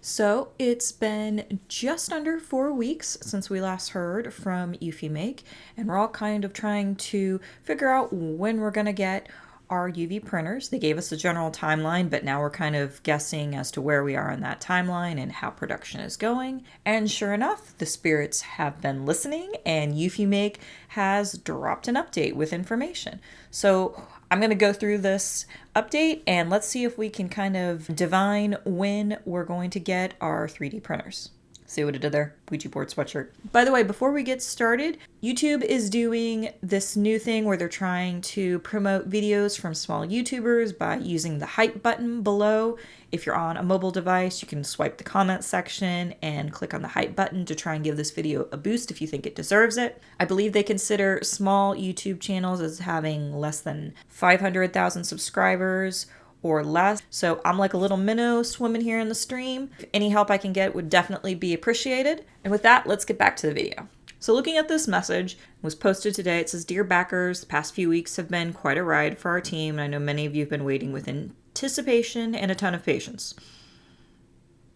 So it's been just under 4 weeks since we last heard from EufyMake, and we're all kind of trying to figure out when we're going to get our UV printers. They gave us a general timeline, but now we're kind of guessing as to where we are on that timeline and how production is going. And sure enough, the spirits have been listening, and EufyMake has dropped an update with information. So I'm going to go through this update and let's see if we can kind of divine when we're going to get our 3D printers. See what I did there? Ouija board sweatshirt. By the way, before we get started, YouTube is doing this new thing where they're trying to promote videos from small YouTubers by using the hype button below. If you're on a mobile device, you can swipe the comment section and click on the hype button to try and give this video a boost if you think it deserves it. I believe they consider small YouTube channels as having less than 500,000 subscribers or less. So I'm like a little minnow swimming here in the stream. Any help I can get would definitely be appreciated. And with that, let's get back to the video. So looking at this message, it was posted today. It says, "Dear backers, the past few weeks have been quite a ride for our team, and I know many of you have been waiting with anticipation and a ton of patience."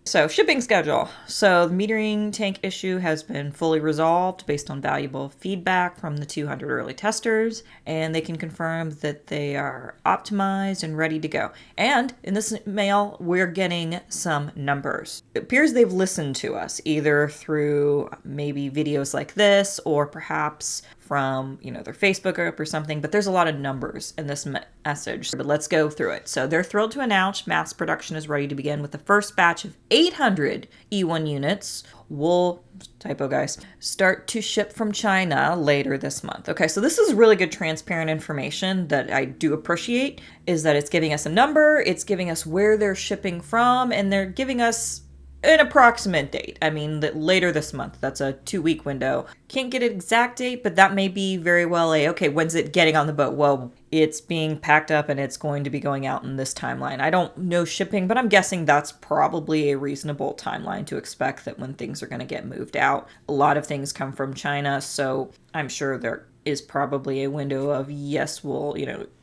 So shipping schedule. So the metering tank issue has been fully resolved based on valuable feedback from the 200 early testers, and they can confirm that they are optimized and ready to go. And in this mail, we're getting some numbers. It appears they've listened to us either through maybe videos like this or perhaps from, their Facebook group or something, but there's a lot of numbers in this message. But let's go through it. So they're thrilled to announce mass production is ready to begin with the first batch of 800 E1 units will, typo guys, start to ship from China later this month. Okay, so this is really good transparent information that I do appreciate, is that it's giving us a number, it's giving us where they're shipping from, and they're giving us an approximate date. I mean, later this month. That's a 2-week window. Can't get an exact date, but that may be very well okay, when's it getting on the boat? Well, it's being packed up and it's going to be going out in this timeline. I don't know shipping, but I'm guessing that's probably a reasonable timeline to expect that when things are going to get moved out. A lot of things come from China, so I'm sure there is probably a window of, yes, we'll,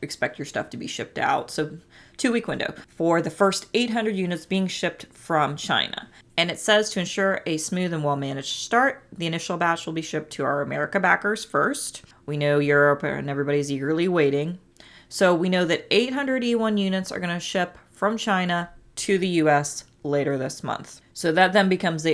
expect your stuff to be shipped out. So 2-week window for the first 800 units being shipped from China. And it says to ensure a smooth and well-managed start, the initial batch will be shipped to our America backers first. We know Europe and everybody's eagerly waiting. So we know that 800 E1 units are going to ship from China to the US later this month. So that then becomes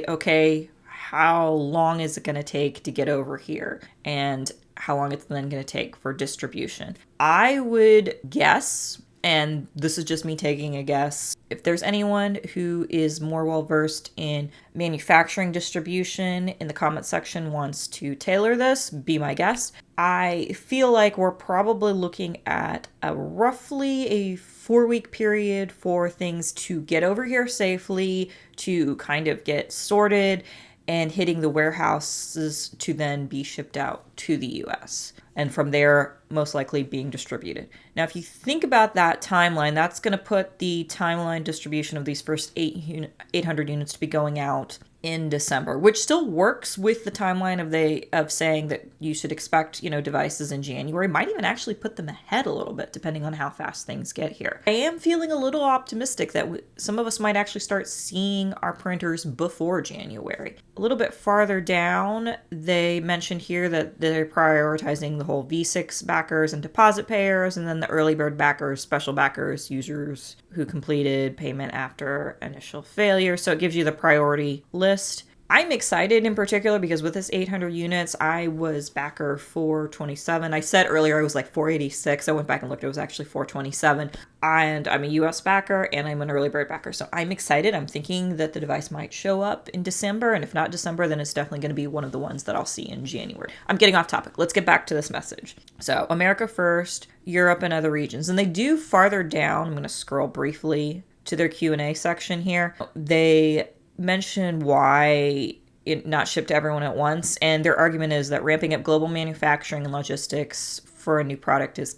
how long is it going to take to get over here? And how long it's then going to take for distribution. I would guess, and this is just me taking a guess, if there's anyone who is more well-versed in manufacturing distribution in the comment section wants to tailor this, be my guest. I feel like we're probably looking at roughly a 4-week period for things to get over here safely, to kind of get sorted, and hitting the warehouses to then be shipped out to the US. And from there, most likely being distributed. Now, if you think about that timeline, that's going to put the timeline distribution of these first 800 units to be going out in December, which still works with the timeline of saying that you should expect, devices in January. Might even actually put them ahead a little bit, depending on how fast things get here. I am feeling a little optimistic that some of us might actually start seeing our printers before January. A little bit farther down, they mentioned here that they're prioritizing the whole V6 backers and deposit payers, and then the early bird backers, special backers, users who completed payment after initial failure. So it gives you the priority list. I'm excited in particular because with this 800 units, I was backer 427. I said earlier I was like 486. I went back and looked, it was actually 427. And I'm a US backer and I'm an early bird backer. So I'm excited. I'm thinking that the device might show up in December. And if not December, then it's definitely going to be one of the ones that I'll see in January. I'm getting off topic. Let's get back to this message. So America first, Europe and other regions. And they do farther down. I'm going to scroll briefly to their Q&A section here. They mention why it not shipped to everyone at once, and their argument is that ramping up global manufacturing and logistics for a new product is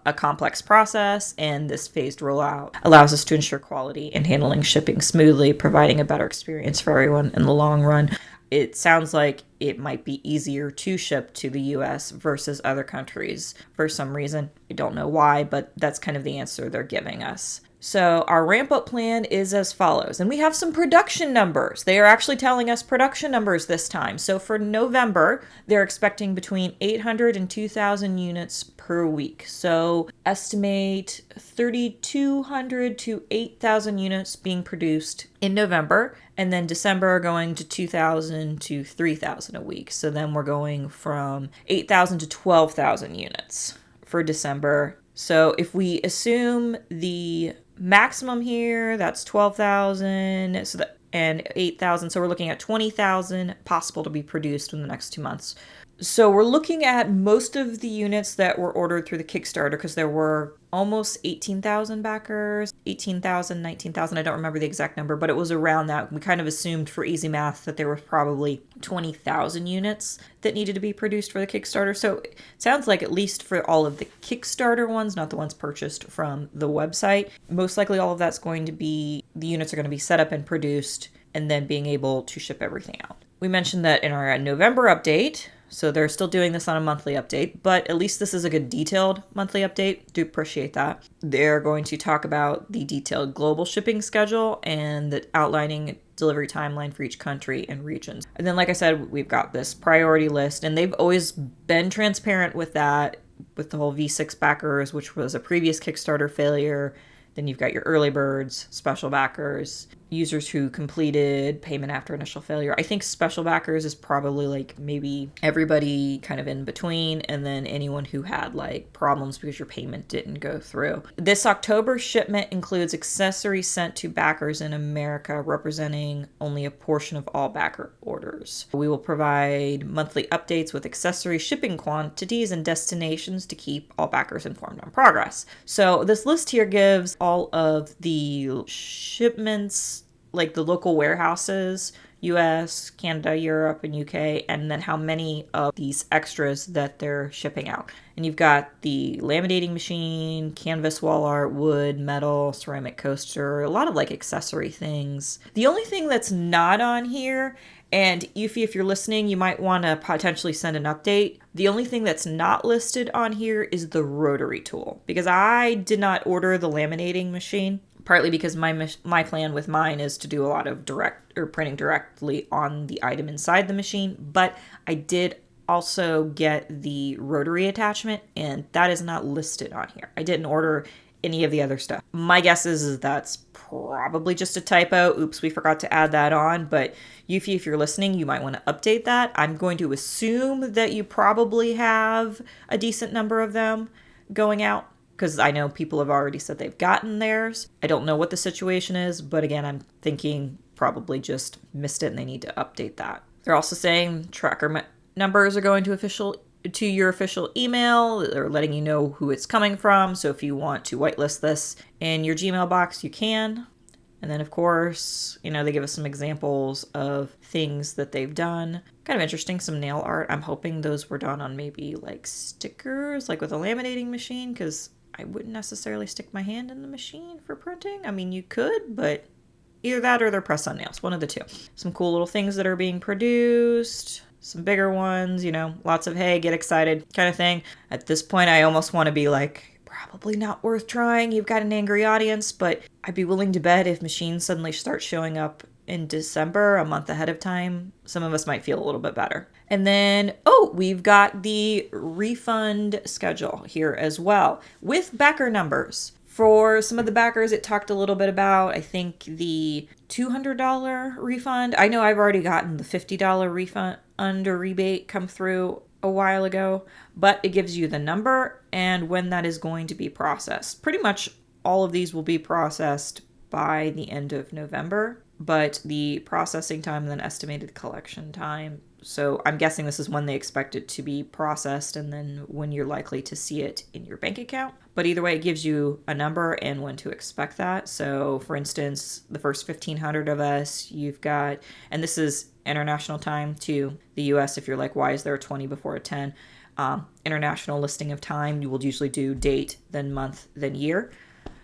a complex process, and this phased rollout allows us to ensure quality and handling shipping smoothly, providing a better experience for everyone in the long run. It sounds like it might be easier to ship to the US versus other countries for some reason. I don't know why, but that's kind of the answer they're giving us. So our ramp up plan is as follows, and we have some production numbers. They are actually telling us production numbers this time. So for November, they're expecting between 800 and 2,000 units per week. So estimate 3,200 to 8,000 units being produced in November, and then December going to 2,000 to 3,000 a week. So then we're going from 8,000 to 12,000 units for December. So if we assume the maximum here, that's 12,000 and 8,000. So we're looking at 20,000 possible to be produced in the next 2 months. So we're looking at most of the units that were ordered through the Kickstarter, because there were almost 18,000 backers, 18,000, 19,000. I don't remember the exact number, but it was around that. We kind of assumed for easy math that there was probably 20,000 units that needed to be produced for the Kickstarter. So it sounds like at least for all of the Kickstarter ones, not the ones purchased from the website, most likely all of that's going to be, the units are going to be set up and produced and then being able to ship everything out. We mentioned that in our November update. So they're still doing this on a monthly update, but at least this is a good detailed monthly update. Do appreciate that. They're going to talk about the detailed global shipping schedule and the outlining delivery timeline for each country and regions. And then, like I said, we've got this priority list, and they've always been transparent with that, with the whole V6 backers, which was a previous Kickstarter failure. Then you've got your early birds, special backers, users who completed payment after initial failure. I think special backers is probably like maybe everybody kind of in between, and then anyone who had like problems because your payment didn't go through. This October shipment includes accessories sent to backers in America, representing only a portion of all backer orders. We will provide monthly updates with accessory shipping quantities and destinations to keep all backers informed on progress. So this list here gives all of the shipments, like the local warehouses, US, Canada, Europe, and UK, and then how many of these extras that they're shipping out. And you've got the laminating machine, canvas wall art, wood, metal, ceramic coaster, a lot of like accessory things. The only thing that's not on here, and Eufy, if you're listening, you might want to potentially send an update. The only thing that's not listed on here is the rotary tool, because I did not order the laminating machine, partly because my plan with mine is to do a lot of direct or printing directly on the item inside the machine, but I did also get the rotary attachment, and that is not listed on here. I didn't order any of the other stuff. My guess is that's probably just a typo. Oops, we forgot to add that on. But Eufy, if you're listening, you might want to update that. I'm going to assume that you probably have a decent number of them going out, because I know people have already said they've gotten theirs. I don't know what the situation is, but again, I'm thinking probably just missed it and they need to update that. They're also saying tracker numbers are going to your official email. They're letting you know who it's coming from. So if you want to whitelist this in your Gmail box, you can. And then, of course, they give us some examples of things that they've done. Kind of interesting, some nail art. I'm hoping those were done on maybe like stickers, like with a laminating machine, because I wouldn't necessarily stick my hand in the machine for printing. I mean, you could, but either that or they're press-on nails, one of the two. Some cool little things that are being produced. Some bigger ones, lots of, hey, get excited kind of thing. At this point, I almost want to be like, probably not worth trying. You've got an angry audience, but I'd be willing to bet if machines suddenly start showing up in December, a month ahead of time, some of us might feel a little bit better. And then, we've got the refund schedule here as well with backer numbers. For some of the backers, it talked a little bit about, I think, the $200 refund. I know I've already gotten the $50 refund under rebate come through a while ago, but it gives you the number and when that is going to be processed. Pretty much all of these will be processed by the end of November, but the processing time and then estimated collection time. So I'm guessing this is when they expect it to be processed and then when you're likely to see it in your bank account. But either way, it gives you a number and when to expect that. So for instance, the first 1,500 of us, you've got, and this is international time to the US. If you're like, why is there a 20 before a 10? International listing of time, you will usually do date, then month, then year.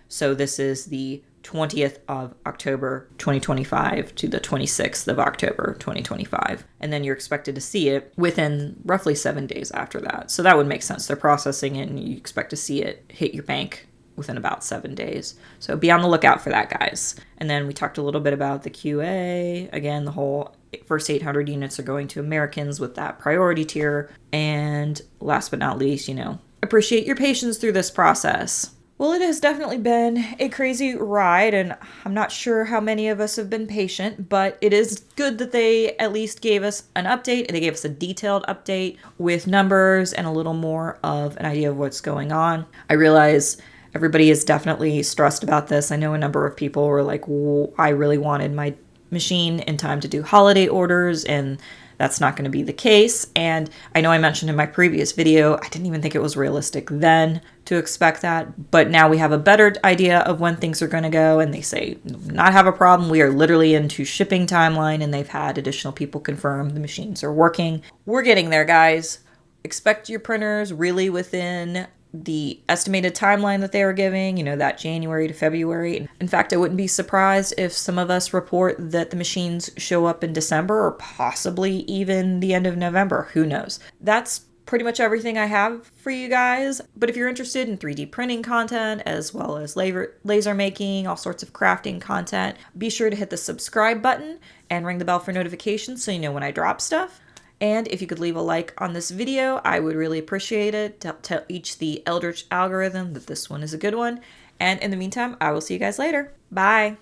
So this is the 20th of October 2025 to the 26th of October 2025. And then you're expected to see it within roughly 7 days after that. So that would make sense. They're processing it and you expect to see it hit your bank within about 7 days. So be on the lookout for that, guys. And then we talked a little bit about the QA. Again, the whole first 800 units are going to Americans with that priority tier. And last but not least, appreciate your patience through this process. Well, it has definitely been a crazy ride, and I'm not sure how many of us have been patient, but it is good that they at least gave us an update, and they gave us a detailed update with numbers and a little more of an idea of what's going on. I realize everybody is definitely stressed about this. I know a number of people were like, I really wanted my machine in time to do holiday orders, and that's not going to be the case. And I know I mentioned in my previous video, I didn't even think it was realistic then to expect that. But now we have a better idea of when things are going to go. And they say, not have a problem. We are literally into shipping timeline. And they've had additional people confirm the machines are working. We're getting there, guys. Expect your printers really within the estimated timeline that they were giving, that January to February. In fact, I wouldn't be surprised if some of us report that the machines show up in December or possibly even the end of November. Who knows? That's pretty much everything I have for you guys. But if you're interested in 3D printing content as well as laser making, all sorts of crafting content, be sure to hit the subscribe button and ring the bell for notifications so you know when I drop stuff. And if you could leave a like on this video, I would really appreciate it to teach the Eldritch algorithm that this one is a good one. And in the meantime, I will see you guys later. Bye.